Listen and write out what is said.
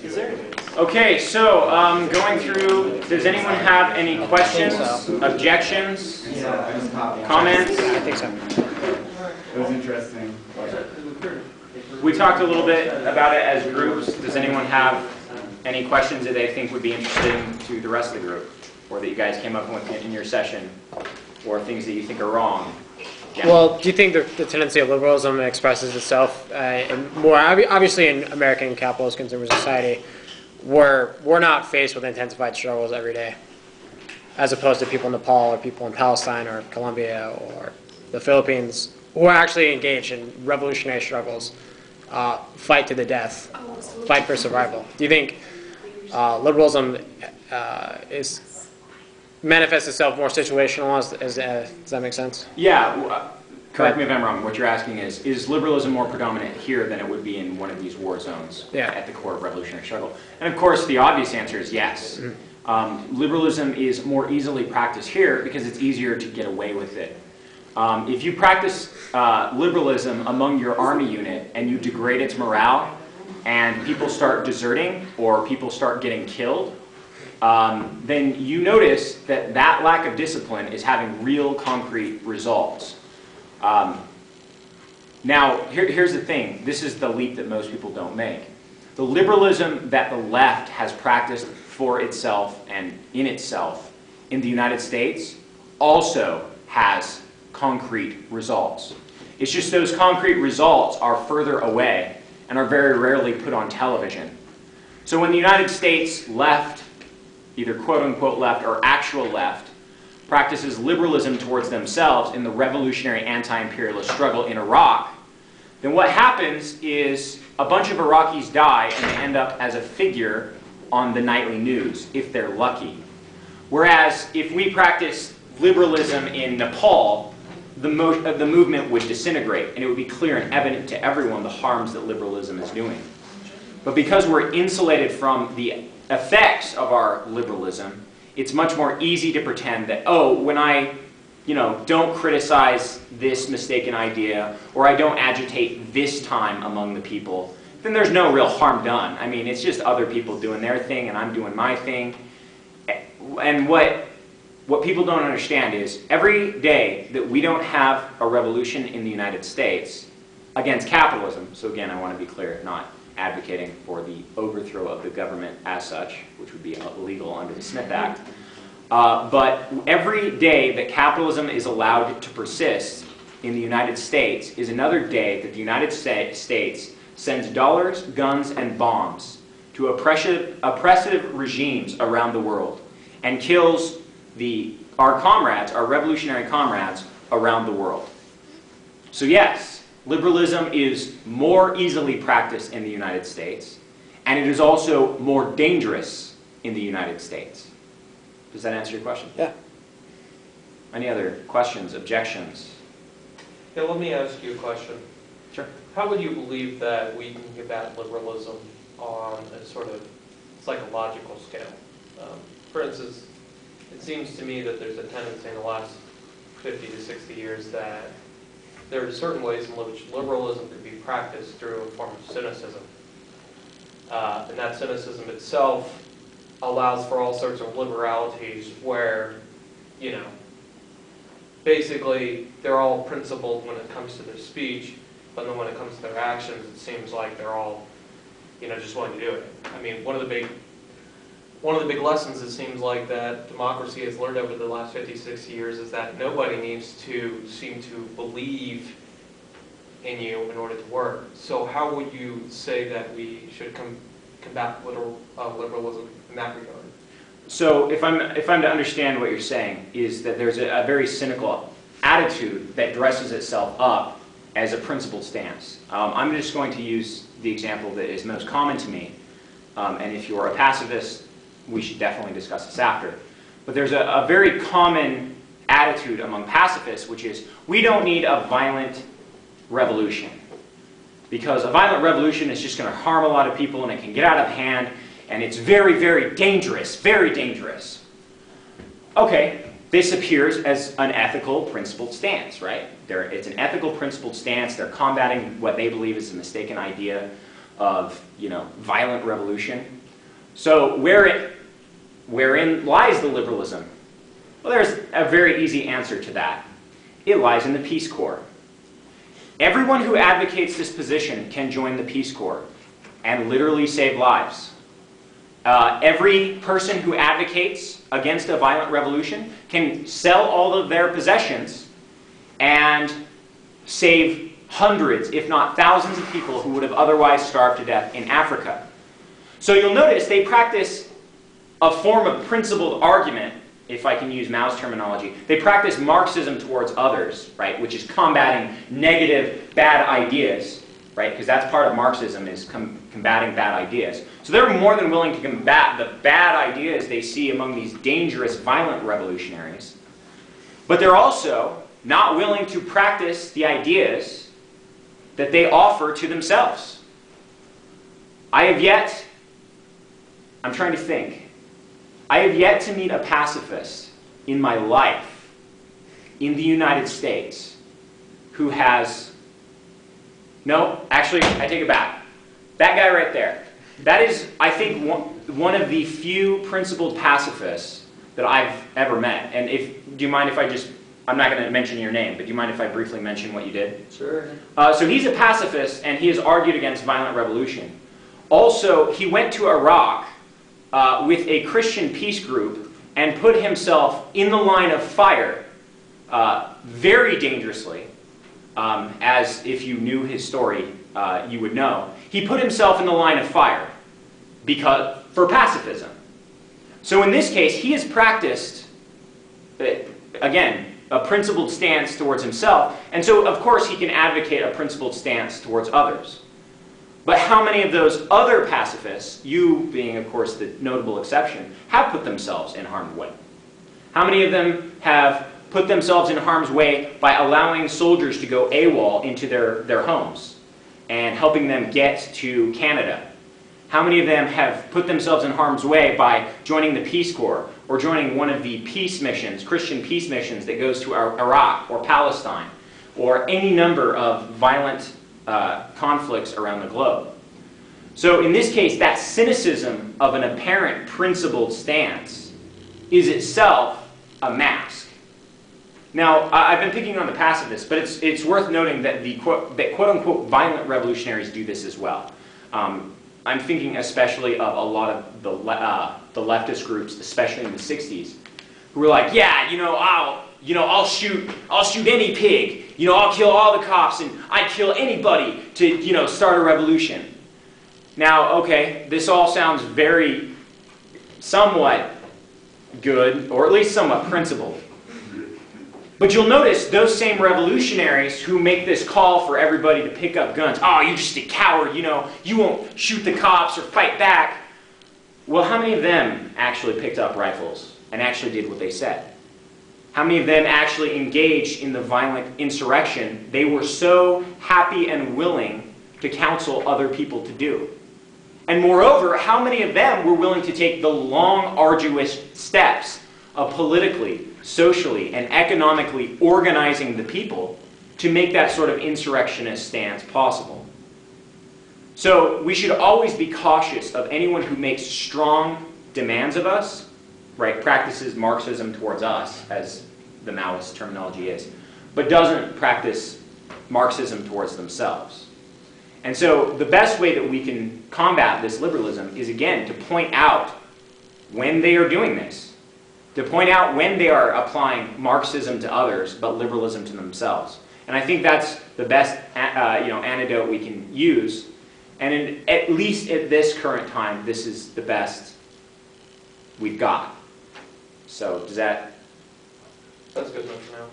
Is there? Okay, so going through, does anyone have any questions, objections, comments? I think so. It was interesting. We talked a little bit about it as groups. Does anyone have any questions that they think would be interesting to the rest of the group, or that you guys came up with in your session, or things that you think are wrong? Yeah. Well, do you think the tendency of liberalism expresses itself in more obviously in American capitalist consumer society, where we're not faced with intensified struggles every day, as opposed to people in Nepal or people in Palestine or Colombia or the Philippines who are actually engaged in revolutionary struggles, fight to the death, fight for survival. Do you think liberalism manifests itself more situational? Does that make sense? Yeah. Correct me if I'm wrong. What you're asking is liberalism more predominant here than it would be in one of these war zones at the core of revolutionary struggle? And of course, the obvious answer is yes. Mm-hmm. Liberalism is more easily practiced here because it's easier to get away with it. If you practice liberalism among your army unit and you degrade its morale and people start deserting or people start getting killed, then you notice that that lack of discipline is having real concrete results. Now, here's the thing. This is the leap that most people don't make. The liberalism that the left has practiced for itself and in itself in the United States also has concrete results. It's just those concrete results are further away and are very rarely put on television. So when the United States left, either quote-unquote left or actual left, practices liberalism towards themselves in the revolutionary anti-imperialist struggle in Iraq, then what happens is a bunch of Iraqis die and they end up as a figure on the nightly news, if they're lucky. Whereas if we practice liberalism in Nepal, the movement would disintegrate, and it would be clear and evident to everyone the harms that liberalism is doing. But because we're insulated from the effects of our liberalism, it's much more easy to pretend that, oh, when I don't criticize this mistaken idea, or I don't agitate this time among the people, then there's no real harm done. I mean, it's just other people doing their thing and I'm doing my thing. And what people don't understand is every day that we don't have a revolution in the United States against capitalism, so again, I want to be clear, not advocating for the overthrow of the government as such, which would be illegal under the Smith Act. But every day that capitalism is allowed to persist in the United States is another day that the United States sends dollars, guns, and bombs to oppressive regimes around the world and kills our comrades, our revolutionary comrades around the world. So yes, liberalism is more easily practiced in the United States, and it is also more dangerous in the United States. Does that answer your question? Yeah. Any other questions, objections? Yeah, let me ask you a question. Sure. How would you believe that we can combat liberalism on a sort of psychological scale? For instance, it seems to me that there's a tendency in the last 50 to 60 years that there are certain ways in which liberalism could be practiced through a form of cynicism. And that cynicism itself allows for all sorts of liberalities where, basically they're all principled when it comes to their speech, but then when it comes to their actions, it seems like they're all, just wanting to do it. I mean, one of the big lessons it seems like that democracy has learned over the last 50, 60 years is that nobody needs to seem to believe in you in order to work. So how would you say that we should combat liberalism in that regard? So if I'm to understand what you're saying, is that there's a very cynical attitude that dresses itself up as a principled stance. I'm just going to use the example that is most common to me, and if you're a pacifist, we should definitely discuss this after. But there's a very common attitude among pacifists, which is, we don't need a violent revolution, because a violent revolution is just going to harm a lot of people and it can get out of hand, and it's very, very dangerous, very dangerous. Okay, this appears as an ethical, principled stance, right? It's an ethical, principled stance. They're combating what they believe is a mistaken idea of, violent revolution. So wherein lies the liberalism? Well, there's a very easy answer to that. It lies in the Peace Corps. Everyone who advocates this position can join the Peace Corps and literally save lives. Every person who advocates against a violent revolution can sell all of their possessions and save hundreds, if not thousands of people who would have otherwise starved to death in Africa. So you'll notice they practice a form of principled argument, if I can use Mao's terminology. They practice Marxism towards others, right, which is combating negative, bad ideas, right, because that's part of Marxism, is combating bad ideas. So they're more than willing to combat the bad ideas they see among these dangerous, violent revolutionaries. But they're also not willing to practice the ideas that they offer to themselves. I'm trying to think. I have yet to meet a pacifist in my life in the United States who has... No, actually, I take it back. That guy right there. That is, I think, one of the few principled pacifists that I've ever met. And do you mind if I just... I'm not going to mention your name, but do you mind if I briefly mention what you did? Sure. So he's a pacifist, and he has argued against violent revolution. Also, he went to Iraq with a Christian peace group and put himself in the line of fire very dangerously, as if you knew his story, you would know. He put himself in the line of fire for pacifism. So in this case, he has practiced, again, a principled stance towards himself, and so of course he can advocate a principled stance towards others. But how many of those other pacifists, you being of course the notable exception, have put themselves in harm's way? How many of them have put themselves in harm's way by allowing soldiers to go AWOL into their homes and helping them get to Canada? How many of them have put themselves in harm's way by joining the Peace Corps or joining one of the peace missions, Christian peace missions that goes to Iraq or Palestine or any number of violent conflicts around the globe? So in this case, that cynicism of an apparent principled stance is itself a mask. Now, I've been picking on the pacifists, but it's worth noting that that quote-unquote violent revolutionaries do this as well. I'm thinking especially of a lot of the leftist groups, especially in the 60s, who were like, yeah, I'll shoot any pig. I'll kill all the cops, and I'd kill anybody to, start a revolution. Now, okay, this all sounds somewhat good, or at least somewhat principled. But you'll notice those same revolutionaries who make this call for everybody to pick up guns. Oh, you're just a coward, you won't shoot the cops or fight back. Well, how many of them actually picked up rifles and actually did what they said? How many of them actually engaged in the violent insurrection they were so happy and willing to counsel other people to do? And moreover, how many of them were willing to take the long, arduous steps of politically, socially, and economically organizing the people to make that sort of insurrectionist stance possible? So we should always be cautious of anyone who makes strong demands of us, right, practices Marxism towards us, as the Maoist terminology is, but doesn't practice Marxism towards themselves. And so the best way that we can combat this liberalism is, again, to point out when they are doing this, to point out when they are applying Marxism to others, but liberalism to themselves. And I think that's the best antidote we can use. And at least at this current time, this is the best we've got. So does that... That's good enough for now.